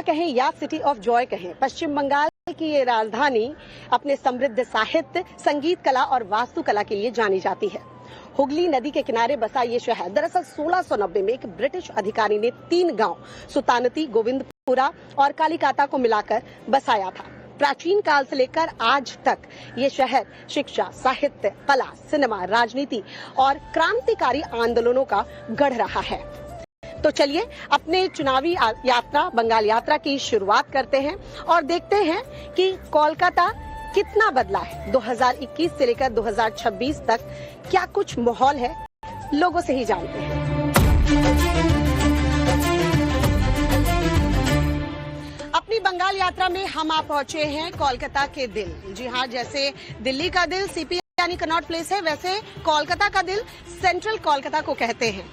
कहें या city of Joy कहें, पश्चिम बंगाल की ये राजधानी अपने समृद्ध साहित्य, संगीत कला और वास्तुकला के लिए जानी जाती है। हुगली नदी के किनारे बसा ये शहर दरअसल 1690 में एक ब्रिटिश अधिकारी ने 3 गांव सुतानती, गोविंदपुरा और कालीकाता को मिलाकर बसाया था। प्राचीन काल से लेकर आज तक ये शहर शिक्षा, साहित्य, कला, सिनेमा, राजनीति और क्रांतिकारी आंदोलनों का गढ़ रहा है। तो चलिए अपने चुनावी यात्रा, बंगाल यात्रा की शुरुआत करते हैं और देखते हैं कि कोलकाता कितना बदला है। 2021 से लेकर 2026 तक क्या कुछ माहौल है, लोगों से ही जानते हैं। अपनी बंगाल यात्रा में हम आप पहुंचे हैं कोलकाता के दिल। जी हाँ, जैसे दिल्ली का दिल सीपी यानी कनॉट प्लेस है, वैसे कोलकाता का दिल सेंट्रल कोलकाता को कहते हैं।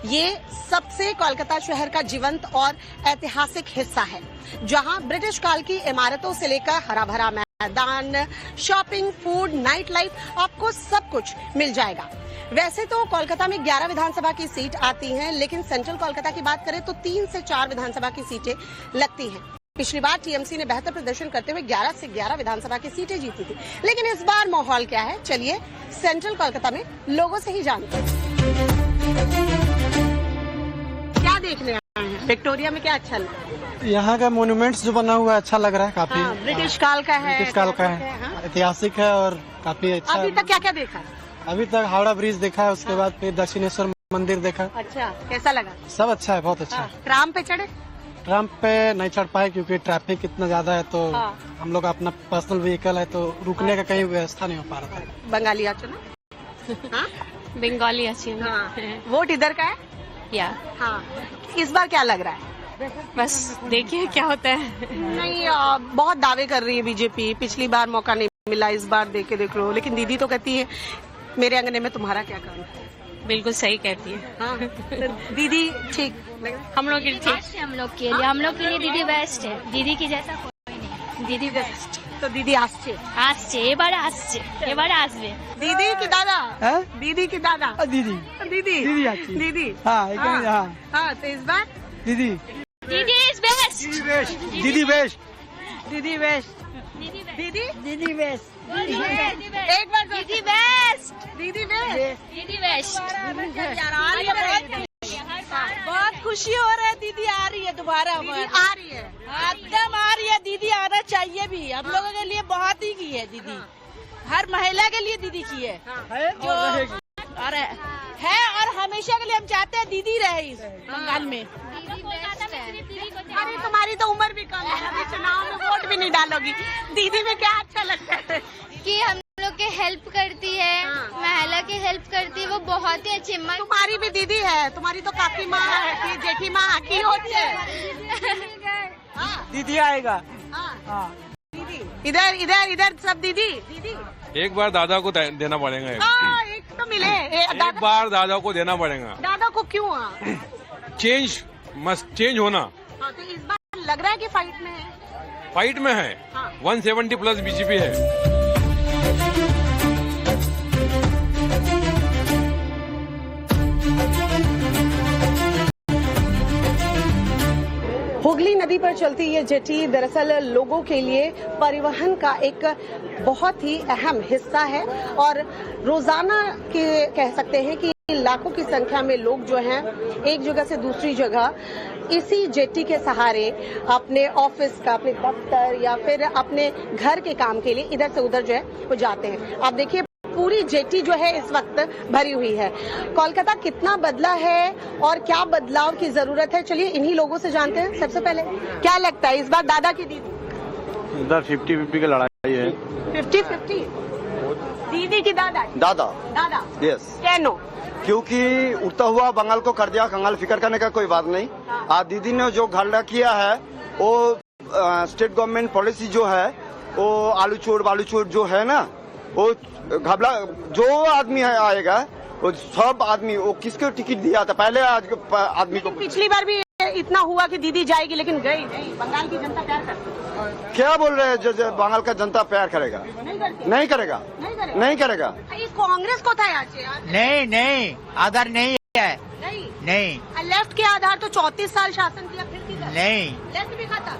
ये सबसे कोलकाता शहर का जीवंत और ऐतिहासिक हिस्सा है, जहां ब्रिटिश काल की इमारतों से लेकर हरा भरा मैदान, शॉपिंग, फूड, नाइट लाइफ, आपको सब कुछ मिल जाएगा। वैसे तो कोलकाता में 11 विधानसभा की सीट आती हैं, लेकिन सेंट्रल कोलकाता की बात करें तो 3 से 4 विधानसभा की सीटें लगती हैं। पिछली बार टीएमसी ने बेहतर प्रदर्शन करते हुए 11 से 11 विधानसभा की सीटें जीती थी, लेकिन इस बार माहौल क्या है, चलिए सेंट्रल कोलकाता में लोगों से ही जानते हैं। क्या देखने आए हैं? विक्टोरिया में क्या अच्छा लगा? यहाँ का मोन्यूमेंट्स जो बना हुआ है अच्छा लग रहा है काफी। ब्रिटिश काल का है, ब्रिटिश काल का है, ऐतिहासिक है और काफी अच्छा। अभी तक क्या क्या देखा? अभी तक हावड़ा ब्रिज देखा है, उसके बाद फिर दक्षिणेश्वर मंदिर देखा। अच्छा, कैसा लगा? सब अच्छा है, बहुत अच्छा है। ट्राम पे चढ़े? ट्राम पे नहीं चढ़ पाए क्योंकि ट्रैफिक इतना ज्यादा है, तो हम लोग अपना पर्सनल व्हीकल है तो रुकने का कहीं व्यवस्था नहीं हो पा रहा था। बंगाली आचो ना? बंगाली अच्छी वोट इधर का है या हाँ। इस बार क्या लग रहा है? बस देखिए क्या होता है। नहीं, बहुत दावे कर रही है बीजेपी, पिछली बार मौका नहीं मिला, इस बार देख लो। लेकिन दीदी तो कहती है मेरे अंगने में तुम्हारा क्या काम है। बिल्कुल सही कहती है। हाँ, तो दीदी ठीक, हम लोग ठीक, हम लोग के लिए दीदी बेस्ट है। दीदी की जैसा कोई नहीं, दीदी बेस्ट। तो दीदी आसছে এবারে আসবে। दीदी की दादा है? दीदी की दादा दीदी दीदी दीदी आती है। दीदी हाँ, हाँ, तो इस बार दीदी दीदी इज बेस्ट। दीदी बेस्ट दीदी बेस्ट दीदी दीदी बेस्ट। एक बार दीदी बेस्ट। दीदी बेस्ट दीदी बेस्ट। बहुत खुशी हो रहा है, दीदी आ रही है दोबारा। आ रही है, एकदम आ रही है, दीदी आना चाहिए भी। हम लोगों के लिए बहुत ही की है दीदी, हर महिला के लिए दीदी की है जो और है और हमेशा के लिए हम चाहते हैं दीदी रहे इस बंगाल में। अरे तुम्हारी तो उम्र भी कम है, अभी चुनाव में वोट भी नहीं डालोगी। दीदी में क्या अच्छा लगता है? कि हम लोग के हेल्प करती है, महिला की हेल्प करती है, वो बहुत ही अच्छी। तुम्हारी भी दीदी है, तुम्हारी तो काकी माँ है, जेठी माँ की होती है। दीदी आएगा। दीदी इधर इधर इधर सब दीदी दीदी। एक बार दादा को देना पड़ेगा। एक तो मिले एक बार दादा को देना पड़ेगा। दादा को क्यों? चेंज मस्ट चेंज होना। तो इस बार लग रहा है कि फाइट में है। फाइट में है, 170 प्लस बीजेपी है। हुगली नदी पर चलती ये जेटी दरअसल लोगों के लिए परिवहन का एक बहुत ही अहम हिस्सा है और रोजाना के कह सकते हैं कि लाखों की संख्या में लोग जो हैं एक जगह से दूसरी जगह इसी जेटी के सहारे अपने ऑफिस का, अपने दफ्तर या फिर अपने घर के काम के लिए इधर से उधर जो है वो जाते हैं। आप देखिए पूरी जेटी जो है इस वक्त भरी हुई है। कोलकाता कितना बदला है और क्या बदलाव की जरूरत है, चलिए इन्हीं लोगों से जानते हैं। सबसे पहले क्या लगता है इस बार दादा की दीदी? इधर 50-50 की लड़ाई है। 50-50 दीदी की दादा दादा यस। कैनो? क्योंकि उड़ता हुआ बंगाल को कर दिया कंगाल, फिक्र करने का कोई बात नहीं। आज दीदी ने जो घाटा किया है वो स्टेट गवर्नमेंट पॉलिसी जो है वो आलू चोर बालू चोर जो है ना, वो घबरा जो आदमी आएगा वो सब आदमी वो किसको टिकट दिया था पहले आज आदमी को। पिछली बार भी इतना हुआ कि दीदी जाएगी लेकिन गई नहीं। बंगाल की जनता प्यार करती है। क्या बोल रहे हैं? जो बंगाल का जनता प्यार करेगा? नहीं करेगा। ये कांग्रेस को था आज नहीं आधार नहीं है। नहीं लेफ्ट के आधार तो 34 साल शासन किया, फिर किधर? नहीं, लेफ्ट भी खत्म,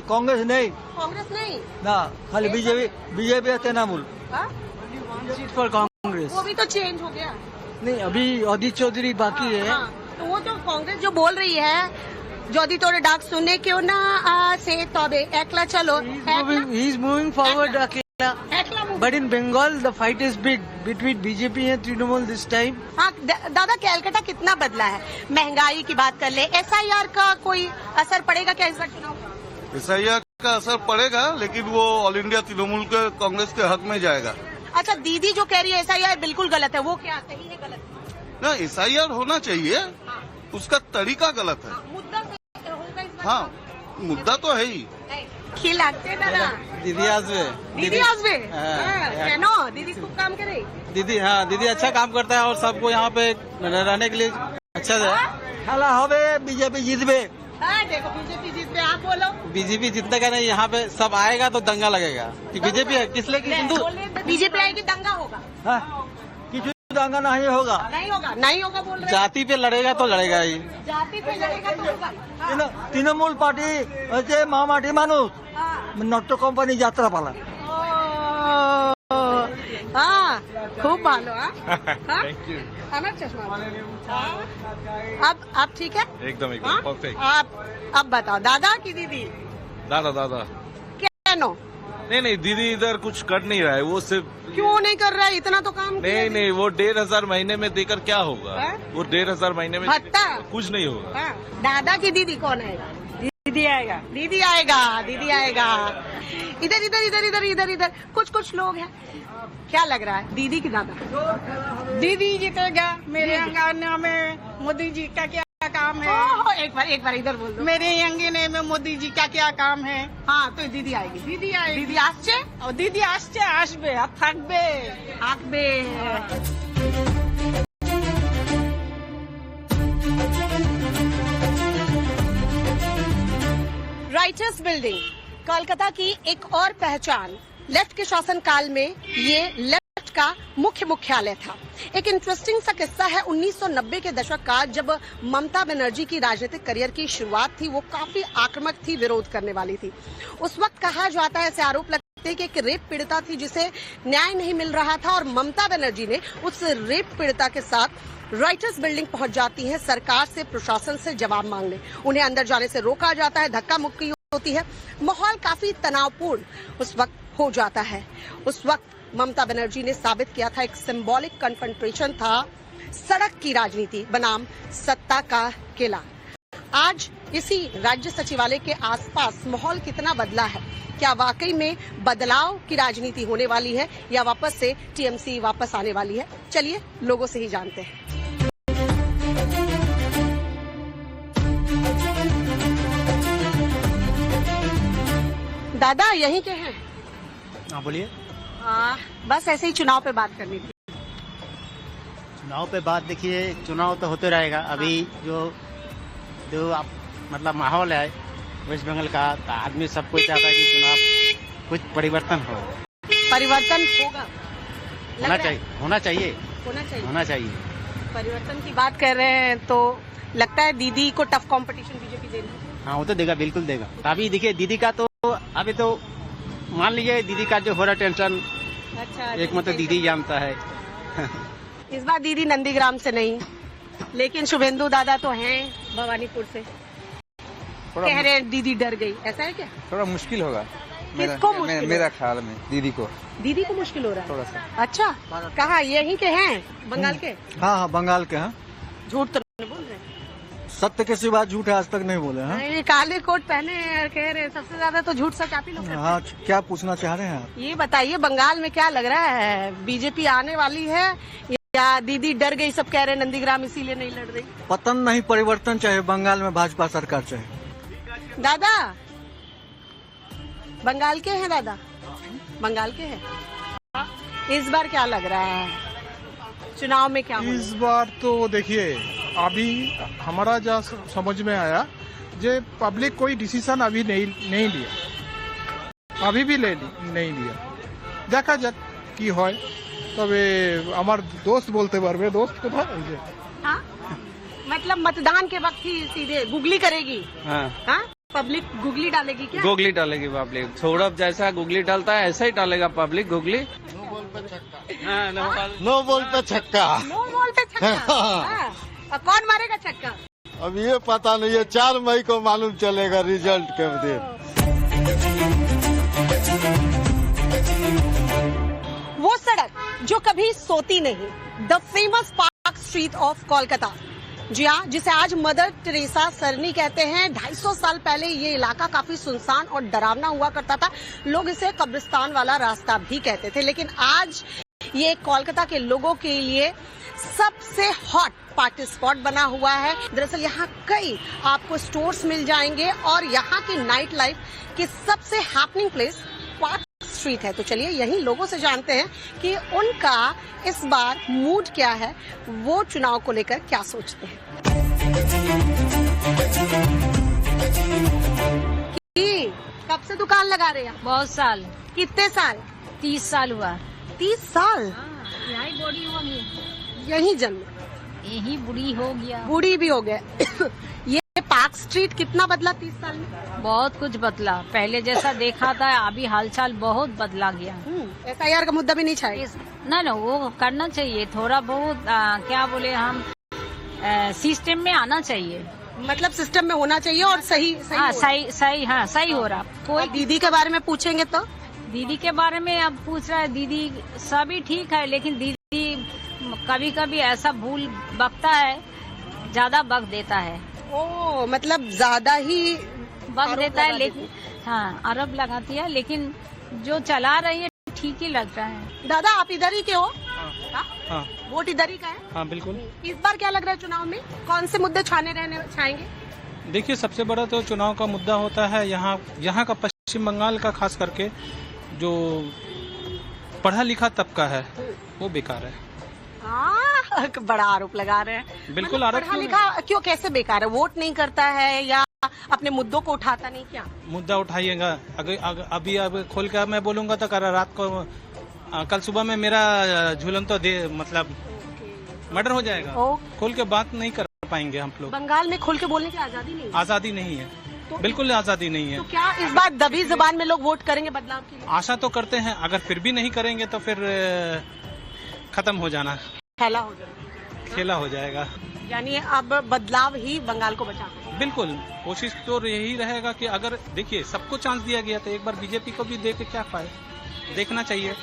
कांग्रेस नहीं कांग्रेस नहीं ना, खाली बीजेपी है तृणमूल। हाँ? सीट पर कांग्रेस वो भी तो चेंज हो गया। नहीं, अभी अदित चौधरी बाकी है। हाँ, तो वो जो कांग्रेस जो बोल रही है যদি তোরে ডাক শুনে কেউ না আসে তবে একলা চলো He is moving forward, Akela. একলা move। But in Bengal, the fight is big between BJP and Trinamool this time. हाँ दादा, कैलकाटा कितना बदला है? महंगाई की बात कर ले, SIR का कोई असर पड़ेगा क्या इस बार चुनाव? SIR का असर पड़ेगा, लेकिन वो ऑल इंडिया तृणमूल के कांग्रेस के हक में जाएगा। अच्छा, दीदी जो कह रही है SIR बिल्कुल गलत है, वो क्या सही है गलत? ना, SIR होना चाहिए, उसका तरीका गलत है। मुद्दा से होगा इस बार? हाँ, मुद्दा तो है ही। खिलाते दादा दीदी आजवे दीदी आजबे केनो दीदी खूब काम करे। दीदी, हाँ, दीदी अच्छा काम करता है और सबको यहाँ पे रहने के लिए अच्छा है। हाला होवे बीजेपी जीतबे। हाँ, देखो बीजेपी जीत पे आप बोलो। बीजेपी जीतने का नहीं, यहाँ पे सब आएगा तो दंगा लगेगा कि बीजेपी है, किस लिए कि हिंदू। बीजेपी आएगी दंगा होगा? किसी दंगा नहीं होगा, नहीं होगा, नहीं होगा बोल रहे हैं। जाति पे लड़ेगा तो लड़ेगा ही। जाति पे लड़ेगा तो होगा। তৃণমূল পার্টি হচ্ছে মামাটি মানুষ, নট্য কোম্পানি যাত্রা পালা। हाँ, खूब भालो। Thank you. अमर चश्मा। अब ठीक है? एकदम परफेक्ट। आप अब बताओ, दादा की दीदी? दादा क्या नो? नहीं, दीदी इधर कुछ कर नहीं रहा है, वो सिर्फ क्यों नहीं कर रहा है? इतना तो काम किया। नहीं, वो 1,500 महीने में देकर क्या होगा? वो 1,500 महीने में भत्ता कुछ नहीं होगा। दादा की दीदी कौन आएगा? दीदी आएगा। दीदी आएगा, दीदी आएगा। इधर इधर इधर इधर इधर इधर कुछ लोग हैं। क्या लग रहा है, दीदी की दादा? दीदी जीतेगा। मेरे अंगने में मोदी जी का क्या काम है? एक बार इधर बोल दो। मेरे अंगने में मोदी जी का क्या काम है? हाँ, तो दीदी आएगी। दीदी आएगी। दीदी आसছে? और दीदी আসবে আর থাকবে। থাকবে। राइटर्स बिल्डिंग कोलकाता की एक और पहचान। लेफ्ट के शासनकाल में ये लेफ्ट का मुख्य मुख्यालय था। एक इंटरेस्टिंग सा किस्सा है 1990 के दशक का, जब ममता बनर्जी की राजनीतिक करियर की शुरुआत थी। वो काफी आक्रामक थी, विरोध करने वाली थी। उस वक्त कहा जाता है, ऐसे आरोप लगते हैं कि एक रेप पीड़िता थी जिसे न्याय नहीं मिल रहा था, और ममता बनर्जी ने उस रेप पीड़िता के साथ राइटर्स बिल्डिंग पहुंच जाती है सरकार से, प्रशासन से जवाब मांगने। उन्हें अंदर जाने से रोका जाता है, धक्का मुक्की होती है, माहौल काफी तनावपूर्ण उस वक्त हो जाता है। उस वक्त ममता बनर्जी ने साबित किया था, एक सिंबॉलिक कन्फ्रंटेशन था सड़क की राजनीति बनाम सत्ता का किला। आज इसी राज्य सचिवालय के आसपास माहौल कितना बदला है? क्या वाकई में बदलाव की राजनीति होने वाली है, या वापस से टीएमसी वापस आने वाली है? चलिए लोगों से ही जानते हैं। दादा यहीं के हैं? हाँ, बोलिए। बस ऐसे ही चुनाव पे बात करनी थी। चुनाव पे बात, देखिए चुनाव तो होते रहेगा। अभी जो आप मतलब माहौल है वेस्ट बंगाल का, तो आदमी सब कोई चाहता है कि चुनाव कुछ परिवर्तन हो। परिवर्तन होगा? होना चाहिए। परिवर्तन की बात कर रहे हैं तो लगता है दीदी को टफ कंपटीशन बीजेपी देगी। हाँ, वो तो देगा, बिल्कुल देगा। अभी देखिए दीदी का तो अभी तो मान लीजिए दीदी का जो हो रहा टेंशन, अच्छा, एक मतलब दीदी जानता है। इस बार दीदी नंदीग्राम से नहीं, लेकिन शुभेंदु दादा तो हैं भवानीपुर से। कह रहे हैं दीदी डर गई, ऐसा है क्या? थोड़ा मुश्किल होगा। किसको मुश्किल? मेरा ख्याल में दीदी को मुश्किल हो रहा है थोड़ा सा। अच्छा, कहाँ यहीं के हैं? बंगाल के? हाँ, बंगाल के हैं। झूठ तो नहीं बोल रहे? सत्य के सिवा झूठ आज तक नहीं बोले हैं। ये काले कोट पहने कह रहे हैं सबसे ज्यादा तो झूठ सच आप ही लोग करते हैं। हाँ, क्या पूछना चाह रहे हैं आप? ये बताइए, बंगाल में क्या लग रहा है, बीजेपी आने वाली है या दीदी डर गई? सब कह रहे हैं नंदीग्राम इसीलिए नहीं लड़ रही। पतन नहीं, परिवर्तन चाहिए। बंगाल में भाजपा सरकार चाहिए। दादा बंगाल के हैं? दादा बंगाल के हैं? इस बार क्या लग रहा है चुनाव में क्या इस बार तो देखिए, अभी हमारा जो समझ में आया, जे पब्लिक कोई डिसीजन अभी नहीं लिया, अभी भी नहीं लिया। देखा जाक की হয়। তবে আমার দোস্ত বলতে পারবে। দোস্ত কোথায়? मतलब मतदान के वक्त ही सीधे गुगली करेगी? हाँ, पब्लिक गुगली डालेगी क्या? गुगली डालेगी पब्लिक। सौरभ जैसा गुगली डालता है ऐसा ही डालेगा पब्लिक गुगली। नो बॉल पे छक्का। नो बॉल पे छक्का। हाँ। कौन मारेगा छक्का? अब ये पता नहीं है, 4 मई को मालूम चलेगा रिजल्ट के दिन। वो सड़क जो कभी सोती नहीं, the famous Park Street of Kolkata. जी हाँ, जिसे आज मदर टेरेसा सरनी कहते हैं। 250 साल पहले ये इलाका काफी सुनसान और डरावना हुआ करता था। लोग इसे कब्रिस्तान वाला रास्ता भी कहते थे, लेकिन आज ये कोलकाता के लोगों के लिए सबसे हॉट पार्टी स्पॉट बना हुआ है। दरअसल यहाँ कई आपको स्टोर्स मिल जाएंगे और यहाँ की नाइट लाइफ की सबसे हैपनिंग प्लेस पार्क स्ट्रीट है। तो चलिए यही लोगों से जानते हैं कि उनका इस बार मूड क्या है, वो चुनाव को लेकर क्या सोचते हैं। कब से दुकान लगा रहे हैं? बहुत साल। कितने साल? 30 साल हुआ। 30 साल? यही बूढ़ी होगी। यही जन्म? यही बूढ़ी हो गया। बूढ़ी भी हो गए। ये पार्क स्ट्रीट कितना बदला 30 साल में? बहुत कुछ बदला। पहले जैसा देखा था अभी हालचाल बहुत बदला गया। SIR का मुद्दा भी नहीं छाया? ना वो करना चाहिए थोड़ा बहुत। क्या बोले हम, सिस्टम में आना चाहिए। मतलब सिस्टम में होना चाहिए और सही सही हो रहा। कोई दीदी के बारे में पूछेंगे तो? दीदी के बारे में अब पूछ रहा है। दीदी सभी ठीक है, लेकिन दीदी कभी कभी ऐसा भूल बकता है, ज्यादा बक देता है। ओ, मतलब ज्यादा ही बक देता है, लेकिन हाँ आरोप लगाती है, लेकिन जो चला रही है ठीक ही लग रहा है। दादा आप इधर ही के हो? हाँ। वोट इधर ही का है? हाँ बिल्कुल। इस बार क्या लग रहा है चुनाव में, कौन से मुद्दे छाएंगे? देखिए, सबसे बड़ा तो चुनाव का मुद्दा होता है यहाँ का पश्चिम बंगाल का, खास करके जो पढ़ा लिखा तबका है वो बेकार है। बड़ा आरोप लगा रहे हैं। बिल्कुल आरोप। पढ़ा लिखा क्यों, कैसे बेकार है? वोट नहीं करता है या अपने मुद्दों को उठाता नहीं? क्या मुद्दा उठाइएगा? अभी खोल के मैं बोलूंगा तो रात को कल सुबह में मेरा झूलन तो मतलब मर्डर हो जाएगा। खोल के बात नहीं कर पाएंगे हम लोग। बंगाल में खोल के बोलने की आजादी नहीं है? आजादी नहीं है, बिल्कुल आजादी नहीं है। तो क्या इस बार दबी जुबान में लोग वोट करेंगे बदलाव के लिए? आशा तो करते हैं, अगर फिर भी नहीं करेंगे तो फिर खत्म हो जाना, खेला हो जाएगा। यानी अब बदलाव ही बंगाल को बचा। बिल्कुल, कोशिश तो यही रहेगा कि अगर देखिए सबको चांस दिया गया तो एक बार बीजेपी को भी दे के क्या पाए, देखना चाहिए।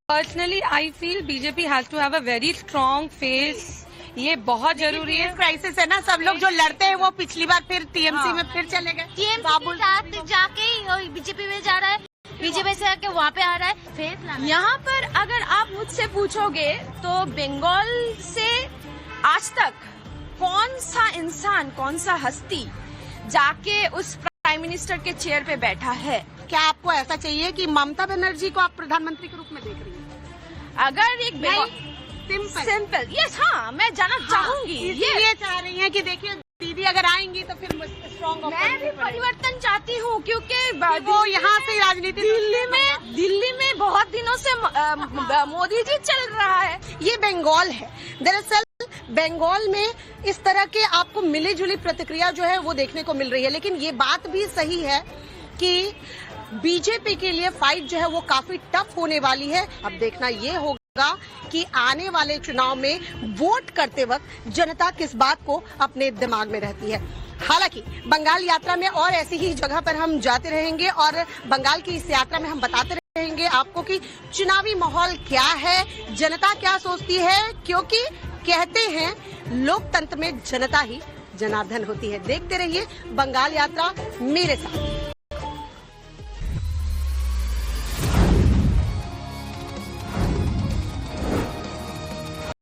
Personally I feel BJP has to have a very strong face. ये बहुत जरूरी है। क्राइसिस है ना, सब लोग जो लड़ते हैं वो पिछली बार फिर टीएमसी में फिर चले गए। टीएमसी के साथ जाके बीजेपी में जा रहा है, बीजेपी से आके वहाँ पे आ रहा है। फिर यहाँ पर अगर आप मुझसे पूछोगे तो बंगाल से आज तक कौन सा इंसान, कौन सा हस्ती जाके उस प्राइम मिनिस्टर के चेयर पे बैठा है? क्या आपको ऐसा चाहिए कि ममता बनर्जी को आप प्रधानमंत्री के रूप में देख रही हैं? अगर एक सिंपल यस, हाँ मैं जाना चाहूंगी। ये चाह रही हैं कि देखिए दीदी अगर आएंगी तो फिर स्ट्रॉन्ग। मैं भी परिवर्तन चाहती हूँ, क्योंकि वो यहाँ से राजनीति दिल्ली में बहुत दिनों से मोदी जी चल रहा है। ये बंगाल है। दरअसल बंगाल में इस तरह के आपको मिली जुली प्रतिक्रिया जो है वो देखने को मिल रही है, लेकिन ये बात भी सही है कि बीजेपी के लिए फाइट जो है वो काफी टफ होने वाली है। अब देखना ये होगा कि आने वाले चुनाव में वोट करते वक्त जनता किस बात को अपने दिमाग में रहती है। हालांकि बंगाल यात्रा में और ऐसी ही जगह पर हम जाते रहेंगे और बंगाल की इस यात्रा में हम बताते रहेंगे आपको कि चुनावी माहौल क्या है, जनता क्या सोचती है, क्योंकि कहते हैं लोकतंत्र में जनता ही जनार्दन होती है। देखते रहिए बंगाल यात्रा मेरे साथ।